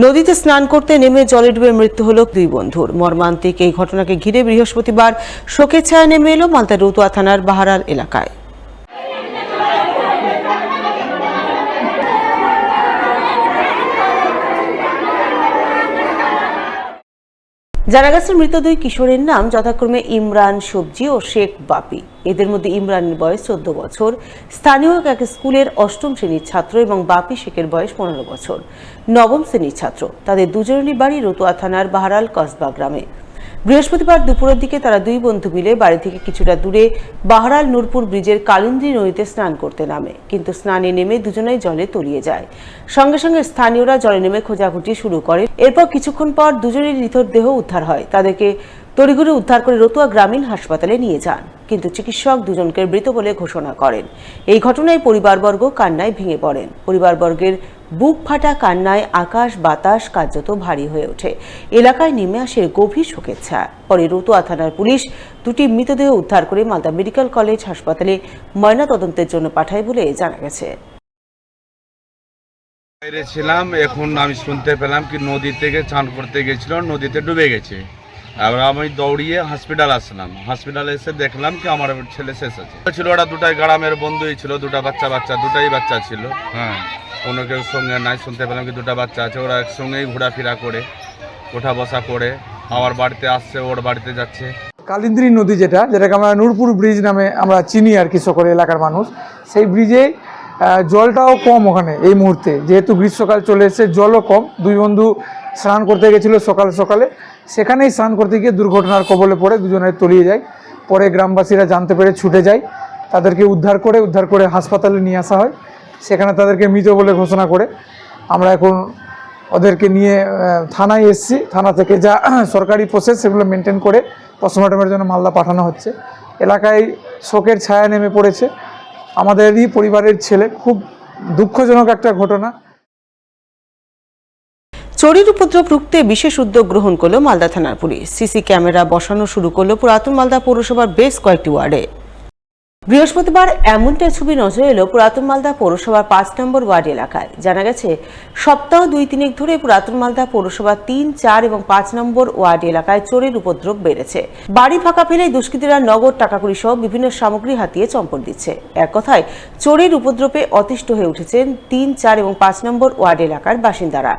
নদীতে স্নান করতে নেমে জলে ডুবে মৃত্যু হল দুই বন্ধুর। মর্মান্তিক এই ঘটনাকে ঘিরে বৃহস্পতিবার শোকের ছায়া নেমে এলো মালদার রতুয়া থানার বাহারাল এলাকায়। জানা গেছে মৃত দুই কিশোরের নাম যথাক্রমে ইমরান সবজি ও শেখ বাপি। এদের মধ্যে ইমরানের বয়স 14 বছর, স্থানীয় এক স্কুলের 8ম শ্রেণীর ছাত্র, এবং বাপি শেখের বয়স 15 বছর, 9ম শ্রেণীর ছাত্র। তাদের দুজনেরই বাড়ি রতুয়া থানার বাহারাল কসবা গ্রামে। বৃহস্পতিবার দুপুরের দিকে তারা দুই বন্ধু মিলে বাড়ি থেকে কিছুটা দূরে বাহারাল নূরপুর ব্রিজের কালিন্দ্রী নদীতে স্নান করতে নামে, কিন্তু স্নানে নেমে দুজনেই জলে তলিয়ে যায়। সঙ্গে সঙ্গে স্থানীয়রা জলে নেমে খোঁজাখুঁজি শুরু করে। এরপর কিছুক্ষণ পর দুজনের মৃতদেহ উদ্ধার হয়। তাদেরকে তড়িঘড়ি উদ্ধার করে রতুয়া গ্রামীণ হাসপাতালে নিয়ে যান, কিন্তু চিকিৎসক দুজনকে মৃত বলে ঘোষণা করেন। এই ঘটনায় পরিবারবর্গ কান্নায় ভেঙে পড়েন। পরিবারবর্গের বুক ফাটা কান্নায় আকাশ বাতাস কার্যত ভারী হয়ে ওঠে। এলাকায় নেমে আসে গভীর শোকের ছায়া। পরে রতুয়া থানার পুলিশ দুটি মৃতদেহ উদ্ধার করে মালদা মেডিকেল কলেজ হাসপাতালে ময়নাতদন্তের জন্য পাঠায় বলে জানা গেছে। বাইরে ছিলাম, এখন আমি শুনতে পেলাম কি নদী থেকে চান করতে গেছিল, নদীতে ডুবে গেছে। এবার আমি দৌড়িয়ে হসপিটাল আসলাম। হসপিটালে এসে দেখলাম কি আমার ছেলে শেষ আছে ছিল। ওরা দুটাই গ্রামের বন্ধুই ছিল, দুটাই বাচ্চা ছিল। হ্যাঁ, কোনো কেউ সঙ্গে নাই। শুনতে পেলাম কি দুটা বাচ্চা আছে, ওরা একসঙ্গেই ঘোরাফেরা করে, ওঠা বসা করে আমার বাড়িতে আসছে, ওর বাড়িতে যাচ্ছে। কালিন্দ্রী নদী যেটাকে আমরা নূরপুর ব্রিজ নামে আমরা চিনি আর কি, সকলে এলাকার মানুষ। সেই ব্রিজে জলটাও কম ওখানে এই মুহূর্তে, যেহেতু গ্রীষ্মকাল চলে এসেছে, জলও কম। দুই বন্ধু স্নান করতে গেছিলো সকালে, সেখানেই স্নান করতে গিয়ে দুর্ঘটনার কবলে পড়ে দুজনে তলিয়ে যায়। পরে গ্রামবাসীরা জানতে পেরে ছুটে যায়, তাদেরকে উদ্ধার করে হাসপাতালে নিয়ে আসা হয়। সেখানে তাদেরকে মৃত বলে ঘোষণা করে আমরা এখন ওদেরকে নিয়ে থানায় এসেছি। থানা থেকে যা সরকারি প্রসেস সেগুলো মেনটেন করে পোস্টমর্টমের জন্য মালদা পাঠানো হচ্ছে। এলাকায় শোকের ছায়া নেমে পড়েছে। আমাদেরই পরিবারের ছেলে, খুব দুঃখজনক একটা ঘটনা। চোরের উপদ্রব রুখতে বিশেষ উদ্যোগ গ্রহণ করল মালদা থানার পুলিশ। সিসি ক্যামেরা বসানো শুরু করল পুরাতন মালদা পৌরসভার বেশ কয়েকটি ওয়ার্ডে। বৃহস্পতিবার এমনটাই ছবি নজরে এলো পুরাতন মালদা পৌরসভার 5 নম্বর ওয়ার্ড এলাকায়। জানা গেছে সপ্তাহ 2-3 ধরে পুরাতন মালদা পৌরসভার 3, 4 এবং 5 নম্বর ওয়ার্ড এলাকায় চোরের উপদ্রব বেড়েছে। বাড়ি ফাঁকা ফেলে দুষ্কৃতীরা নগদ টাকাকড়ি সহ বিভিন্ন সামগ্রী হাতিয়ে চম্পট দিচ্ছে। এক কথায় চোরের উপদ্রবে অতিষ্ঠ হয়ে উঠেছেন 3, 4 এবং 5 নম্বর ওয়ার্ড এলাকার বাসিন্দারা।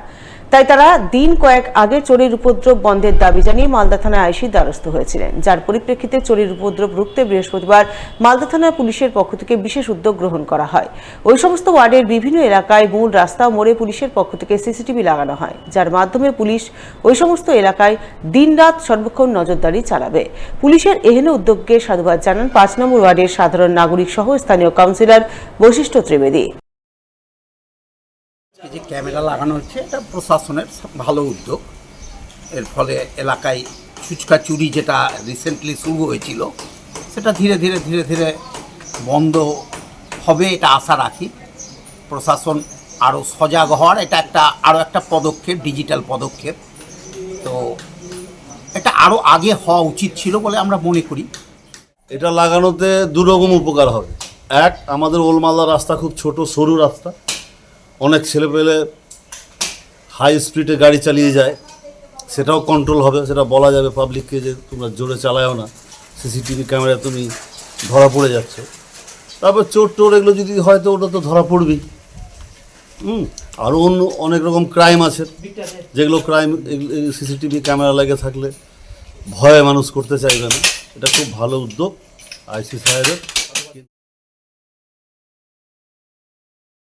তাই তারা দিন কয়েক আগে চোরের উপদ্রব বন্ধের দাবি জানিয়ে মালদা থানায় আইসির দ্বারস্থ হয়েছিলেন, যার পরিপ্রেক্ষিতে চোরের উপদ্রব রুখতে বৃহস্পতিবার মালদা থানার পুলিশের পক্ষ থেকে বিশেষ উদ্যোগ গ্রহণ করা হয়। ওই সমস্ত ওয়ার্ডের বিভিন্ন এলাকায় মূল রাস্তা ও মোড়ে পুলিশের পক্ষ থেকে সিসিটিভি লাগানো হয়, যার মাধ্যমে পুলিশ ওই সমস্ত এলাকায় দিনরাত সর্বক্ষণ নজরদারি চালাবে। পুলিশের এহেন উদ্যোগকে সাধুবাদ জানান 5 নম্বর ওয়ার্ডের সাধারণ নাগরিক সহ স্থানীয় কাউন্সিলর বশিষ্ঠ ত্রিবেদী। যে ক্যামেরা লাগানো হচ্ছে, এটা প্রশাসনের ভালো উদ্যোগ। এর ফলে এলাকায় ফুচকা চুরি যেটা রিসেন্টলি শুরু হয়েছিল, সেটা ধীরে ধীরে বন্ধ হবে, এটা আশা রাখি। প্রশাসন আরও সজাগ হওয়ার এটা আরও একটা পদক্ষেপ, ডিজিটাল পদক্ষেপ। তো এটা আরও আগে হওয়া উচিত ছিল বলে আমরা মনে করি। এটা লাগানোতে দুরকম উপকার হবে। এক, আমাদের ওল্ড মালদা রাস্তা খুব ছোট সরু রাস্তা, অনেক ছেলেপেলে হাই স্পিডে গাড়ি চালিয়ে যায়, সেটাও কন্ট্রোল হবে। সেটা বলা যাবে পাবলিককে যে তোমরা জোরে চালাও না, সিসিটিভি ক্যামেরা তুমি ধরা পড়ে যাচ্ছ। তারপর চোর এগুলো যদি হয় তো ওটা তো ধরা পড়বেই। আরও অনেক রকম ক্রাইম আছে, যেগুলো ক্রাইম সিসিটিভি ক্যামেরা লেগে থাকলে ভয়ে মানুষ করতে চাইবে না। এটা খুব ভালো উদ্যোগ আইসি সাহেবের।